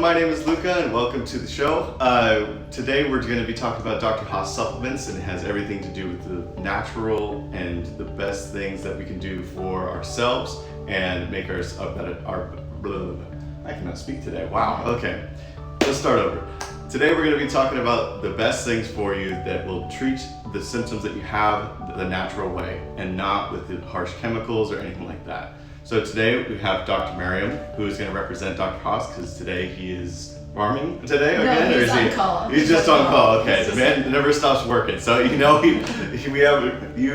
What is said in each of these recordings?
everyone, my name is Luca and welcome to the show. Today we're going to be talking about Dr. Haas Supplements, and it has everything to do with the natural and the best things that we can do for ourselves and make I cannot speak today. Wow, okay. Let's start over. Today we're going to be talking about the best things for you that will treat the symptoms that you have the natural way and not with the harsh chemicals or anything like that. So today we have Dr. Maryam, who is going to represent Dr. Haas because today he is farming today again? He's on call. He's just on call. Okay, the man never stops working. So we have you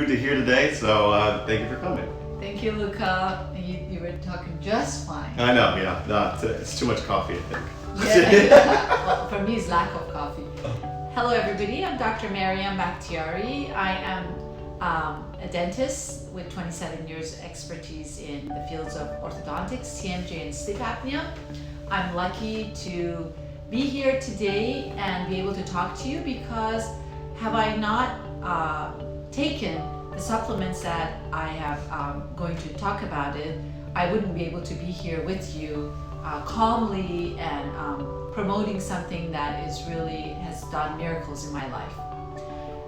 to here today. So thank you for coming. Thank you, Luca. You were talking just fine. I know, yeah. It's too much coffee, I think. Yeah. Well, for me, it's lack of coffee. Hello, everybody. I'm Dr. Maryam Bakhtiyari. I am a dentist with 27 years expertise in the fields of orthodontics, TMJ, and sleep apnea. I'm lucky to be here today and be able to talk to you because have I not taken the supplements that I have going to talk about it, I wouldn't be able to be here with you calmly and promoting something that is really has done miracles in my life.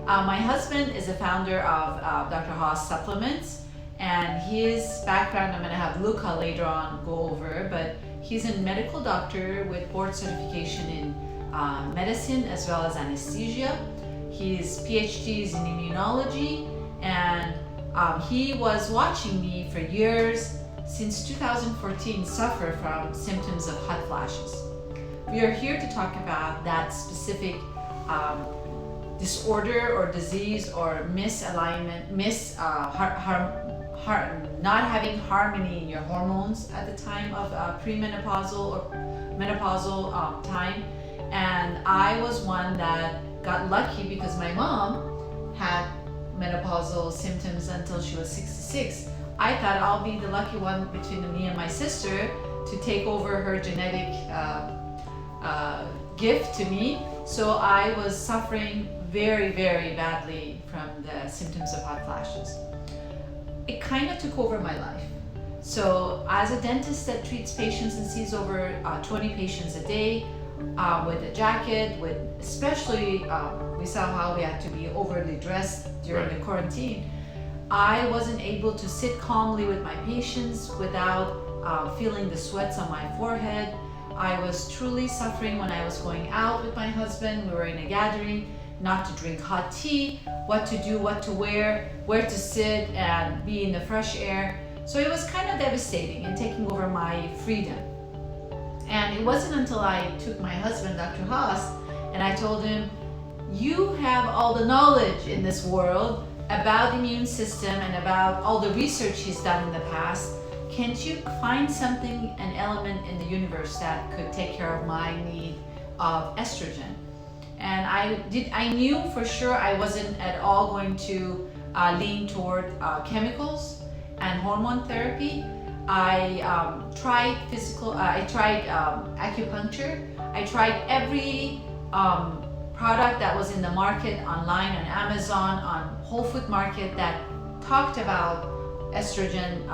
My husband is the founder of Dr. Haas Supplements, and his background I'm going to have Luca later on go over, but he's a medical doctor with board certification in medicine as well as anesthesia. His PhD is in immunology, and he was watching me for years, since 2014, suffer from symptoms of hot flashes. We are here to talk about that specific disorder or disease or misalignment, not having harmony in your hormones at the time of premenopausal or menopausal time. And I was one that got lucky because my mom had menopausal symptoms until she was 66. I thought I'll be the lucky one between me and my sister to take over her genetic gift to me. So I was suffering very, very badly from the symptoms of hot flashes. It kind of took over my life. So as a dentist that treats patients and sees over 20 patients a day with a jacket, with especially we saw how we had to be overly dressed during the quarantine, I wasn't able to sit calmly with my patients without feeling the sweats on my forehead. I was truly suffering when I was going out with my husband. We were in a gathering, not to drink hot tea, what to do, what to wear, where to sit and be in the fresh air. So it was kind of devastating and taking over my freedom. And it wasn't until I took my husband, Dr. Haas, and I told him, you have all the knowledge in this world about the immune system and about all the research he's done in the past. Can't you find something, an element in the universe that could take care of my need of estrogen? And I knew for sure I wasn't at all going to lean toward chemicals and hormone therapy. I tried acupuncture. I tried every product that was in the market, online, on Amazon, on Whole Food Market, that talked about estrogen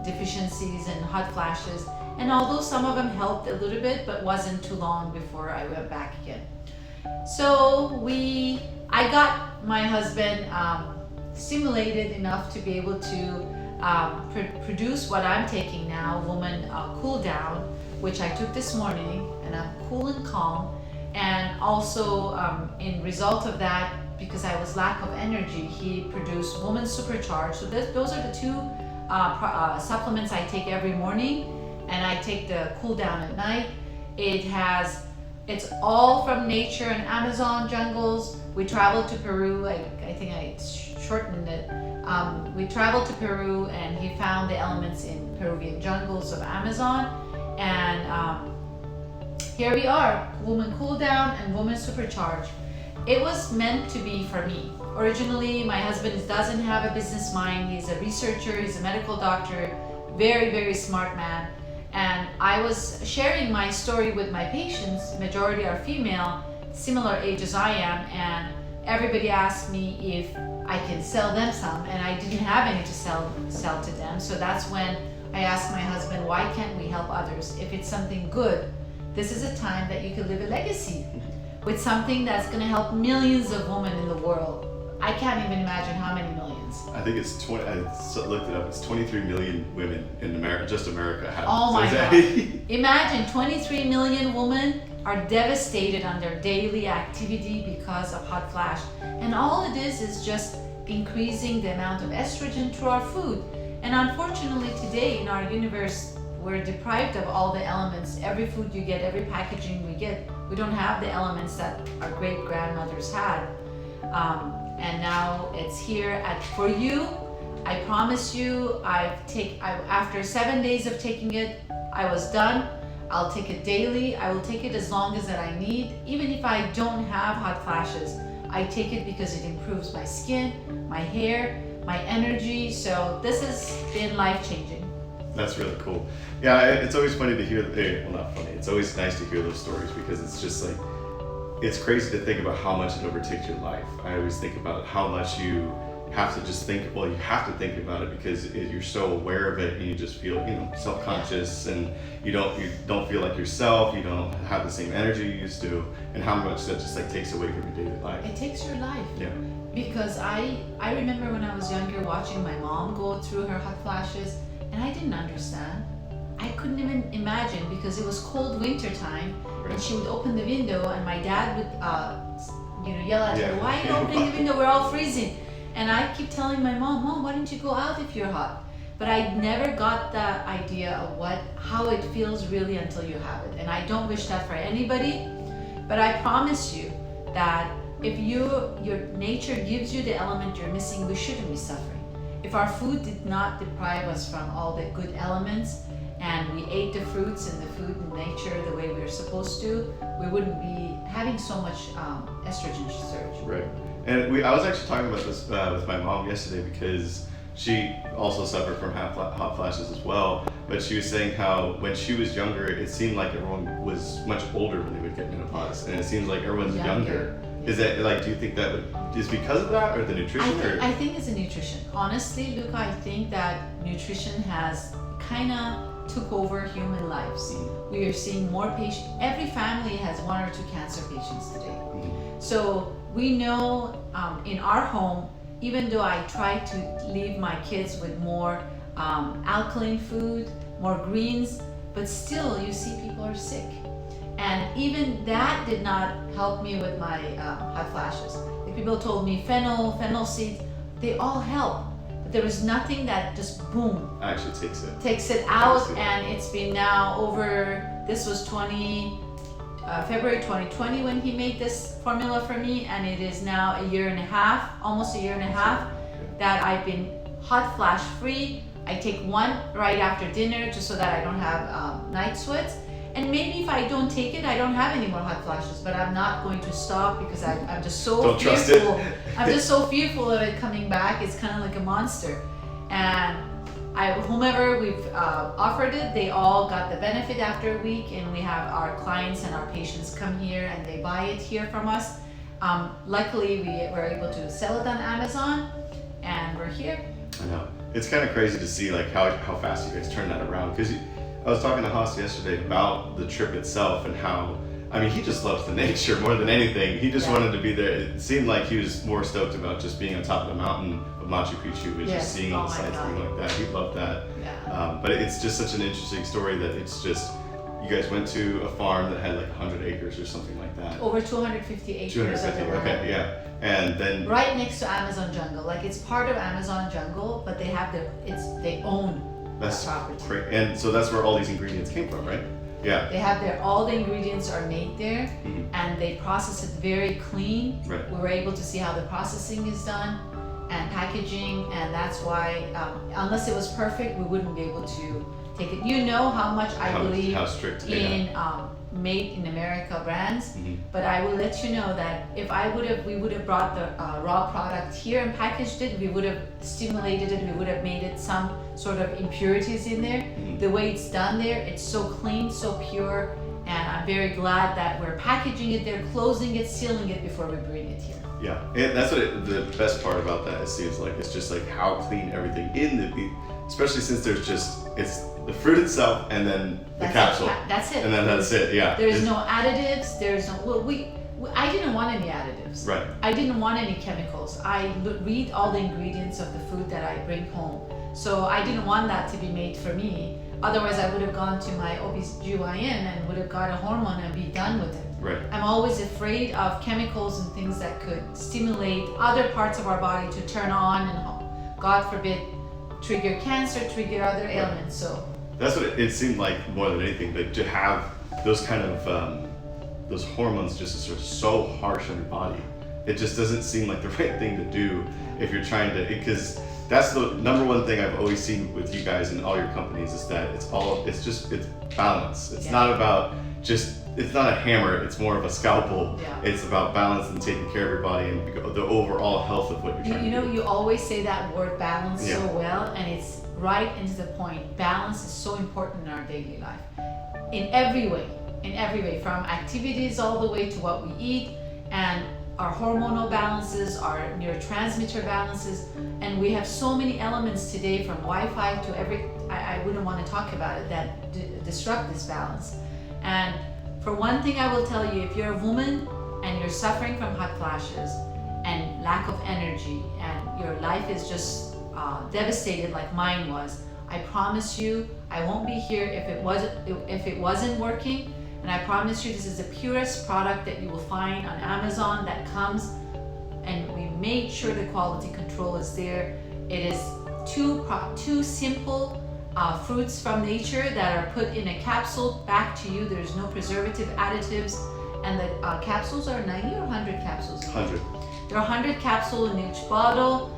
deficiencies and hot flashes. And although some of them helped a little bit, but wasn't too long before I went back again. So I got my husband stimulated enough to be able to produce what I'm taking now, Woman Cool Down, which I took this morning, and I'm cool and calm. And also in result of that, because I was lack of energy, he produced Woman Supercharge. So those are the two supplements I take every morning, and I take the Cool Down at night. It's all from nature and Amazon jungles. We traveled to Peru. I think I shortened it. We traveled to Peru, and he found the elements in Peruvian jungles of Amazon. And here we are, Woman Cool Down and Woman Supercharge. It was meant to be for me. Originally, my husband doesn't have a business mind. He's a researcher, he's a medical doctor, very, very smart man. And I was sharing my story with my patients, majority are female, similar age as I am, and everybody asked me if I can sell them some, and I didn't have any to sell to them. So that's when I asked my husband, why can't we help others? If it's something good, this is a time that you can live a legacy with something that's going to help millions of women in the world. I can't even imagine how many millions. I think it's 20. I looked it up. It's 23 million women in America. Just America have. Oh my God! Imagine 23 million women are devastated on their daily activity because of hot flash, and all it is just increasing the amount of estrogen through our food. And unfortunately, today in our universe, we're deprived of all the elements. Every food you get, every packaging we get, we don't have the elements that our great grandmothers had. And now it's here for you. I promise you, after 7 days of taking it, I was done. I'll take it daily. I will take it as long as that I need. Even if I don't have hot flashes, I take it because it improves my skin, my hair, my energy. So this has been life-changing. That's really cool. Yeah, it's always funny to hear, well, not funny, it's always nice to hear those stories because it's just like, it's crazy to think about how much it overtakes your life. I always think about how much you have to just think, well, you have to think about it because you're so aware of it and you just feel, self-conscious and you don't feel like yourself, you don't have the same energy you used to, and how much that just like takes away from your daily life. It takes your life. Yeah. Because I remember when I was younger watching my mom go through her hot flashes and I didn't understand. I couldn't even imagine because it was cold winter time, and she would open the window and my dad would yell at her, "Why are you opening the window? We're all freezing." And I keep telling my mom, "Why don't you go out if you're hot?" But I never got the idea of how it feels really until you have it. And I don't wish that for anybody, but I promise you that if your nature gives you the element you're missing, we shouldn't be suffering. If our food did not deprive us from all the good elements, and we ate the fruits and the food and nature the way we were supposed to, we wouldn't be having so much estrogen surge. Right. And I was actually talking about this with my mom yesterday because she also suffered from hot flashes as well. But she was saying how when she was younger, it seemed like everyone was much older when they would get menopause, and it seems like everyone's younger. Is that do you think that is because of that or the nutrition? I think it's the nutrition. Honestly, Luca, I think that nutrition has kind of took over human lives. We are seeing more patients. Every family has 1 or 2 cancer patients today. So we know in our home, even though I try to leave my kids with more alkaline food, more greens, but still you see people are sick. And even that did not help me with my hot flashes. Like people told me fennel seeds, they all help. There was nothing that just boom actually takes it out. And it's been now this was February 2020 when he made this formula for me, and it is now almost a year and a half that I've been hot flash free. I take one right after dinner just so that I don't have night sweats. And maybe if I don't take it, I don't have any more hot flashes, but I'm not going to stop because I'm just so fearful. I'm just so fearful of it coming back. It's kind of like a monster. And whomever we've offered it, they all got the benefit after a week, and we have our clients and our patients come here and they buy it here from us. Luckily, we were able to sell it on Amazon, and we're here. I know. It's kind of crazy to see like how fast you guys turn that around, because I was talking to Haas yesterday about the trip itself and how, he just loves the nature more than anything. He just wanted to be there. It seemed like he was more stoked about just being on top of the mountain of Machu Picchu and just seeing all the sights and everything like that. He loved that. Yeah. But it's just such an interesting story that it's just, you guys went to a farm that had like 100 acres or something like that. Over 250 acres. 250, okay, yeah. And then right next to Amazon jungle. Like it's part of Amazon jungle, but they own that's property. Great. And so that's where all these ingredients came from, right? Yeah. They have all the ingredients are made there, and they process it very clean. Right. We were able to see how the processing is done and packaging, and that's why unless it was perfect, we wouldn't be able to take it. You know how much I believe how strict in made in America brands, but I will let you know that if we would have brought the raw product here and packaged it, we would have stimulated it, we would have made it some sort of impurities in there. The way it's done there, it's so clean, so pure, and I'm very glad that we're packaging it there, closing it, sealing it before we bring it here. Yeah, and that's what the best part about that, it seems like, it's just like how clean everything in especially since there's it's the fruit itself and then the capsule. That's it. And then that's it. Yeah. There's no additives. There's no. Well, I didn't want any additives. Right. I didn't want any chemicals. I read all the ingredients of the food that I bring home. So I didn't want that to be made for me. Otherwise, I would have gone to my OBGYN and would have got a hormone and be done with it. Right. I'm always afraid of chemicals and things that could stimulate other parts of our body to turn on and, God forbid, trigger cancer, trigger other ailments. So that's what it seemed like more than anything. But to have those kind of those hormones just sort of so harsh on your body, it just doesn't seem like the right thing to do if you're trying to, because that's the number one thing I've always seen with you guys and all your companies is that it's balance. It's not about it's not a hammer, it's more of a scalpel. Yeah. It's about balance and taking care of your body and the overall health of what you're trying to do. You always say that word balance so well, and it's right into the point. Balance is so important in our daily life. In every way, from activities all the way to what we eat, and our hormonal balances, our neurotransmitter balances, and we have so many elements today from Wi-Fi to I wouldn't want to talk about it, that disrupt this balance. And for one thing I will tell you, if you're a woman and you're suffering from hot flashes and lack of energy and your life is just devastated like mine was, I promise you I won't be here if it wasn't working. And I promise you this is the purest product that you will find on Amazon that comes, and we made sure the quality control is there. It is two simple fruits from nature that are put in a capsule back to you. There's no preservative additives, and the capsules are 90 or 100 capsules? 100. There are 100 capsules in each bottle.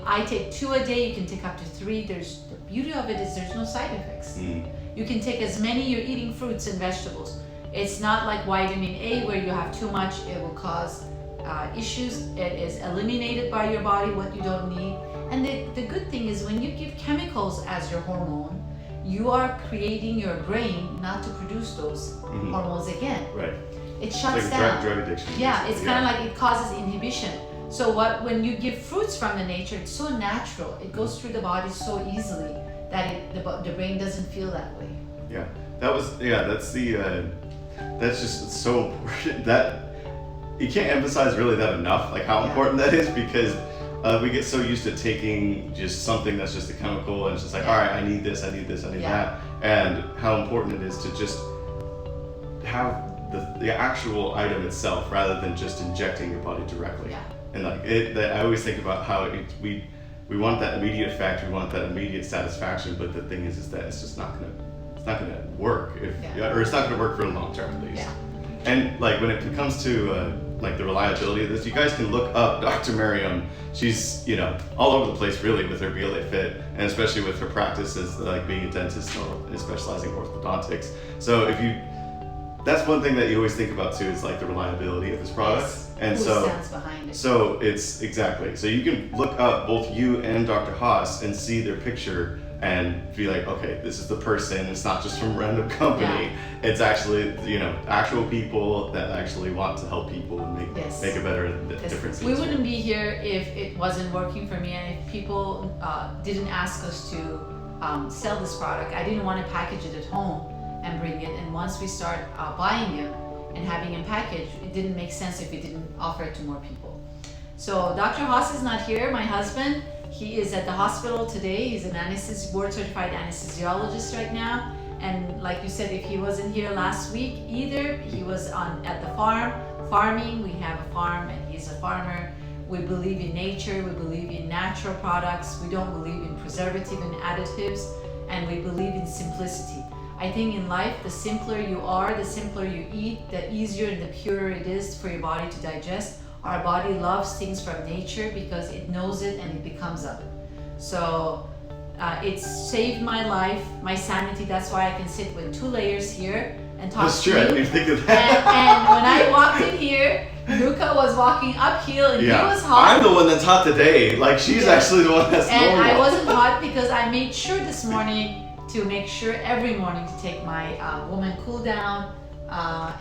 I take 2 a day, you can take up to 3. The beauty of it is there's no side effects. You can take as many, you're eating fruits and vegetables. It's not like vitamin A where you have too much, it will cause issues. It is eliminated by your body what you don't need. And the good thing is when you give chemicals as your hormone, you are creating your brain not to produce those hormones again. Right. It shuts like down. Drug addiction. Yeah, it's kind of like it causes inhibition. So when you give fruits from the nature, it's so natural. It goes through the body so easily that the brain doesn't feel that way. Yeah, that's just so important that you can't emphasize really that enough, like how important that is, because we get so used to taking just something that's just a chemical and it's just like, all right, I need this, I need that, and how important it is to just have the actual item itself rather than just injecting your body directly. Yeah. And like I always think about how we want that immediate effect, we want that immediate satisfaction, but the thing is that it's just not gonna work or it's not gonna work for the long term at least. Yeah. And like when it comes to like the reliability of this, you guys can look up Dr. Maryam. She's all over the place really with her BLA Fit, and especially with her practice as like being a dentist or specializing in orthodontics. So that's one thing that you always think about too, is like the reliability of this product. Yes. And Who so stands behind it? So it's exactly. So you can look up both you and Dr. Haas and see their picture and be like, okay, this is the person. It's not just from a random company. Yeah. It's actually actual people that actually want to help people and make a better difference. We wouldn't be here if it wasn't working for me, and if people didn't ask us to sell this product. I didn't want to package it at home and bring it, and once we start buying it and having it packaged, it didn't make sense if we didn't offer it to more people. So Dr. Haas is not here, my husband. He is at the hospital today. He's an board certified anesthesiologist right now. And like you said, if he wasn't here last week either, he was at the farming. We have a farm and he's a farmer. We believe in nature, we believe in natural products. We don't believe in preservative and additives, and we believe in simplicity. I think in life, the simpler you are, the simpler you eat, the easier and the purer it is for your body to digest. Our body loves things from nature because it knows it and it becomes of it. So it's saved my life, my sanity. That's why I can sit with 2 layers here and talk That's to true, you. I didn't even think of that. And when I walked in here, Luca was walking uphill and he was hot. I'm the one that's hot today. Like she's actually the one that's normal. And I wasn't hot because I made sure this morning to make sure every morning to take my woman cool down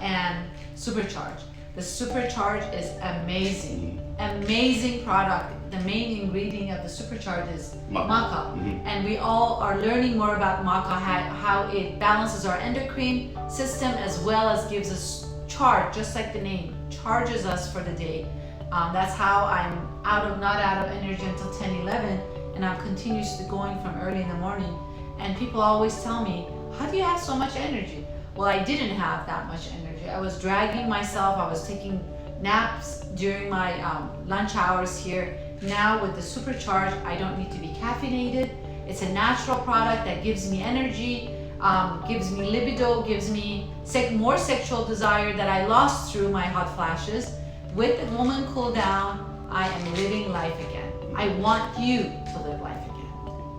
and Supercharge. The Supercharge is amazing. amazing product. The main ingredient of the Supercharge is Maca. maca. And we all are learning more about maca, how it balances our endocrine system as well as gives us charge, just like the name, charges us for the day. That's how I'm not out of energy until 10, 11, and I'm continuously going from early in the morning. And people always tell me, how do you have so much energy? Well, I didn't have that much energy. I was dragging myself. I was taking naps during my lunch hours here. Now with the Supercharge, I don't need to be caffeinated. It's a natural product that gives me energy, gives me libido, gives me more sexual desire that I lost through my hot flashes. With the woman cool down, I am living life again. I want you to live life again.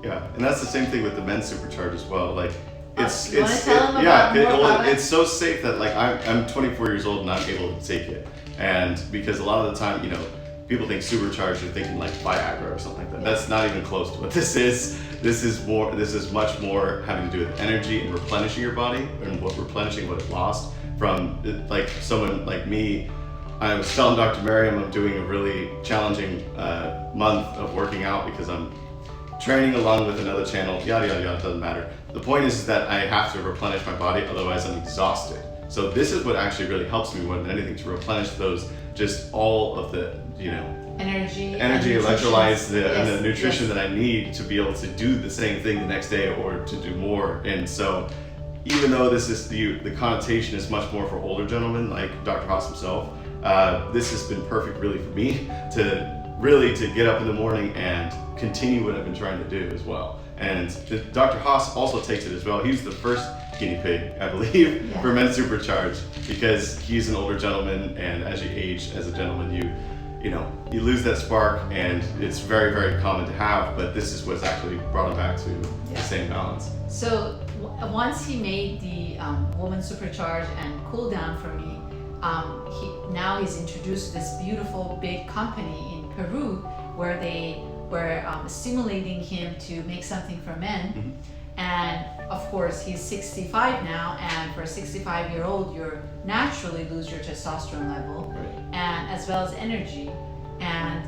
Yeah, and that's the same thing with the men's Supercharge as well. Like, it's it's so safe that like I'm 24 years old and I'm able to take it. And because a lot of the time, you know, people think Supercharge, you're thinking like Viagra or something like that. That's not even close to what this is. This is much more having to do with energy and replenishing your body and replenishing what it lost from like someone like me. I was telling Dr. Maryam I'm doing a really challenging month of working out because I'm training along with another channel, yada yada yada, doesn't matter. The point is that I have to replenish my body, otherwise I'm exhausted. So this is what actually really helps me more than anything, to replenish those, just all of the, you know, energy, electrolytes, and the nutrition that I need to be able to do the same thing the next day or to do more. And so even though this is the connotation is much more for older gentlemen like Dr. Haas himself, this has been perfect really for me to get up in the morning and continue what I've been trying to do as well. And Dr. Haas also takes it as well. He's the first guinea pig, I believe, for Men's Supercharge, because he's an older gentleman, and as you age as a gentleman, you lose that spark, and it's very, very common to have, but this is what's actually brought him back to the same balance. So once he made the Woman Supercharge and Cool Down for me, now he's introduced this beautiful big company in Peru where they were stimulating him to make something for men. And of course he's 65 now, and for a 65-year-old you naturally lose your testosterone level, and as well as energy. And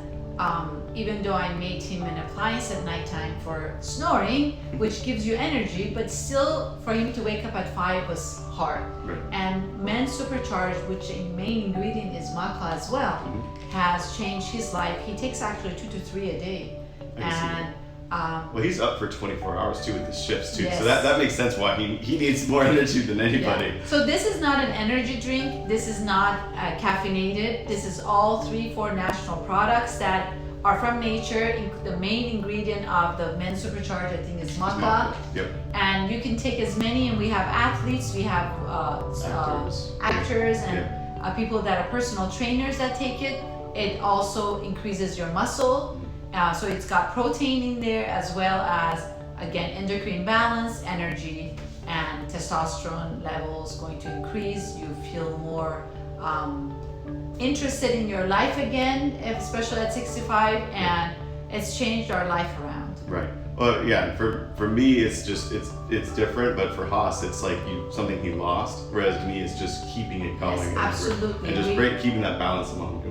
even though I made him an appliance at nighttime for snoring, which gives you energy, but still for him to wake up at 5 was hard. And Men's Supercharge, which the main ingredient is maca as well, has changed his life. He takes actually 2 to 3 a day. And well, he's up for 24 hours too with his shifts too, so that makes sense why he needs more energy than anybody. So this is not an energy drink, this is not caffeinated, this is all 3-4 natural products that are from nature. The main ingredient of the Men's Supercharge, I think, is maca. And you can take as many, and we have athletes, we have actors and people that are personal trainers that take it. It also increases your muscle. So it's got protein in there, as well as, again, endocrine balance, energy, and testosterone levels going to increase. You feel more interested in your life again, especially at 65, and it's changed our life around. Right. Well, yeah. For me, it's different, but for Haas, it's like something he lost, whereas me, it's just keeping it going. Yes, absolutely. And just keeping that balance among you.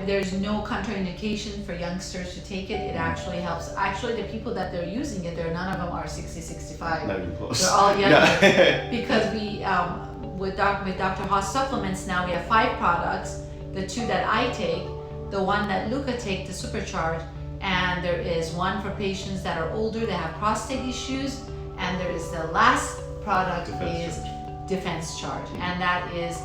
There's no contraindication for youngsters to take it. It actually helps. Actually, the people that they're using it, none of them are 60, 65. Not even close. They're all younger. Because we, with Dr. Haas Supplements, now we have 5 products. The 2 that I take, the one that Luca takes, the Supercharge, and there is one for patients that are older that have prostate issues, and there is the last product Defense Charge, and that is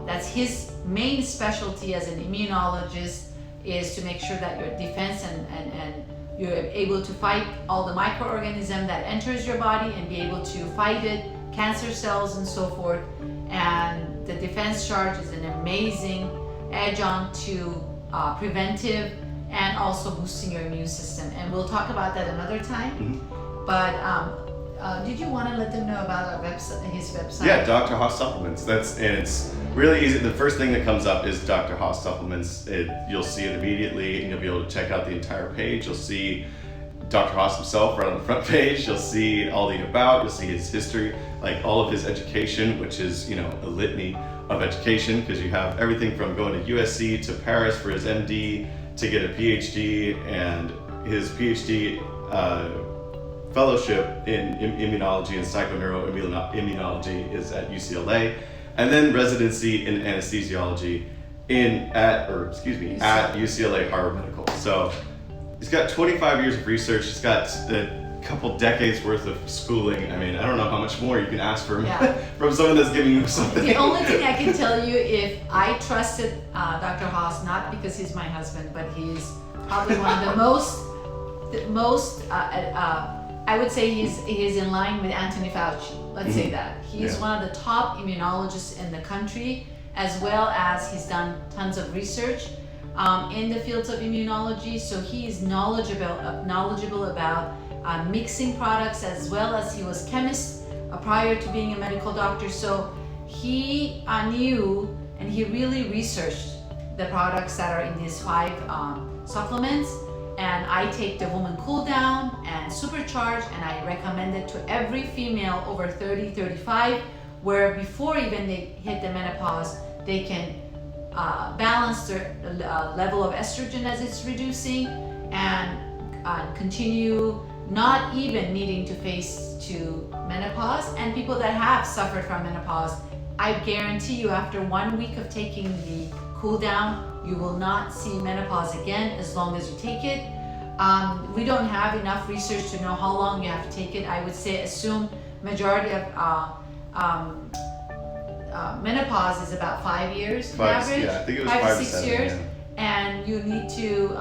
that's his main specialty as an immunologist, is to make sure that your defense and you're able to fight all the microorganism that enters your body and be able to fight it, cancer cells and so forth. And the Defense Charge is an amazing adjunct to preventive and also boosting your immune system. And we'll talk about that another time. But did you want to let them know about our website, his website? Yeah, Dr. Haas Supplements. And it's really easy. The first thing that comes up is Dr. Haas Supplements. You'll see it immediately, and you'll be able to check out the entire page. You'll see Dr. Haas himself right on the front page. You'll see all the about. You'll see his history, like all of his education, which is a litany of education, because you have everything from going to USC to Paris for his MD to get a PhD, and his PhD fellowship in immunology and psychoneuroimmunology is at UCLA, and then residency in anesthesiology at UCLA Harvard Medical. So he's got 25 years of research. He's got a couple decades worth of schooling. I mean, I don't know how much more you can ask from from someone that's giving you something. The only thing I can tell you, if I trusted Dr. Haas, not because he's my husband, but he's probably one of the most I would say he's in line with Anthony Fauci. Let's say that. He's one of the top immunologists in the country, as well as he's done tons of research in the fields of immunology. So he is knowledgeable about mixing products, as well as he was chemist prior to being a medical doctor. So he knew, and he really researched the products that are in these 5 supplements. And I take the Woman Cool Down and Supercharge, and I recommend it to every female over 30, 35, where before even they hit the menopause, they can balance their level of estrogen as it's reducing, and continue not even needing to face to menopause. And people that have suffered from menopause, I guarantee you after 1 week of taking the Cool Down, you will not see menopause again as long as you take it. We don't have enough research to know how long you have to take it. I would say assume majority of menopause is about 5 years on average. Yeah, I think it was 5 5 to to 6 7, years. And you need to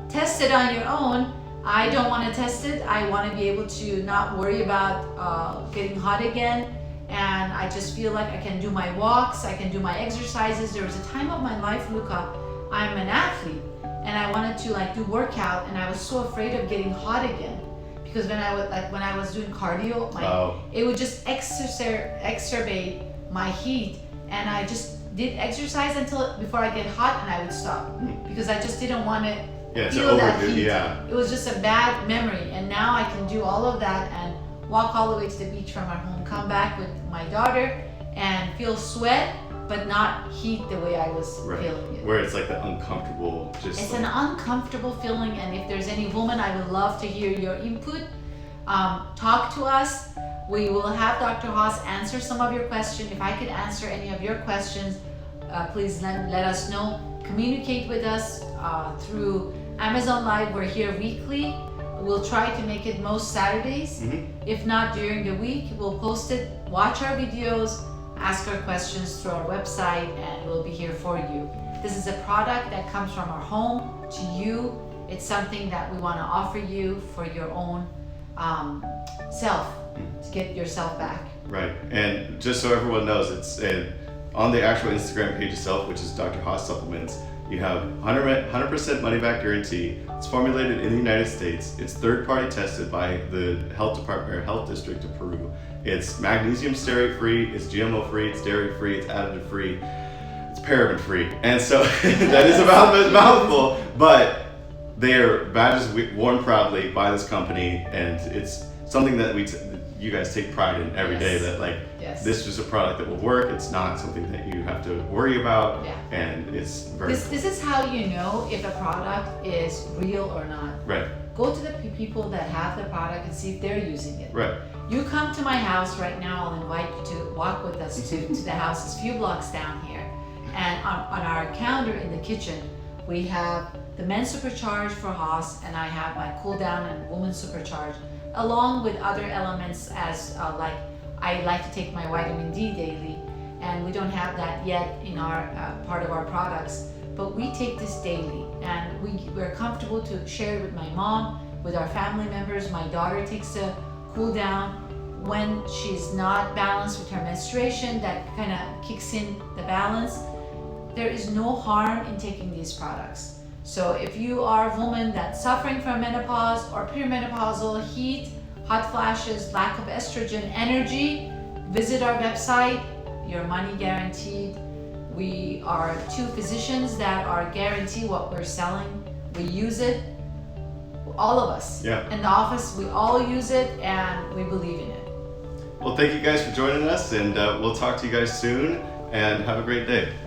test it on your own. I don't want to test it. I want to be able to not worry about getting hot again. And I just feel like I can do my walks, I can do my exercises. There was a time of my life, Luca, I'm an athlete, and I wanted to do workout, and I was so afraid of getting hot again, because when I was doing cardio, it would just exacerbate my heat, and I just did exercise before I get hot, and I would stop because I just didn't want to feel that heat. It was just a bad memory, and now I can do all of that and walk all the way to the beach from our home, come back with my daughter, and feel sweat, but not heat the way I was feeling it. Where it's like the uncomfortable, It's an uncomfortable feeling, and if there's any woman, I would love to hear your input. Talk to us. We will have Dr. Haas answer some of your questions. If I could answer any of your questions, please let us know. Communicate with us through Amazon Live. We're here weekly. We'll try to make it most Saturdays. If not during the week, we'll post it, watch our videos, ask our questions through our website, and we'll be here for you. This is a product that comes from our home to you. It's something that we want to offer you for your own self, to get yourself back. Right, and just so everyone knows, it's on the actual Instagram page itself, which is Dr. Haas Supplements. You have 100% money back guarantee. It's formulated in the United States. It's third-party tested by the health department or health district of Peru. It's magnesium stearate free, it's GMO free, it's dairy free, it's additive free, it's paraben free. And so that is about a mouthful, but they are badges worn proudly by this company, and it's something that you guys take pride in every day, that this is a product that will work. It's not something that you have to worry about, and it's very this is how you know if a product is real or not. Right. Go to the people that have the product and see if they're using it. Right. You come to my house right now, I'll invite you to walk with us to the house. It's a few blocks down here, and on our counter in the kitchen we have the men's Supercharge for Haas, and I have my Cool Down and Women's Supercharge, along with other elements, as like I like to take my vitamin D daily, and we don't have that yet in our part of our products, but we take this daily, and we're comfortable to share it with my mom, with our family members. My daughter takes a Cool Down when she's not balanced with her menstruation. That kind of kicks in the balance. There is no harm in taking these products. So if you are a woman that's suffering from menopause or perimenopausal heat, hot flashes, lack of estrogen, energy, visit our website. Your money guaranteed. We are 2 physicians that are guaranteed what we're selling. We use it, all of us. In the office, we all use it, and we believe in it. Well, thank you guys for joining us, and we'll talk to you guys soon. and have a great day.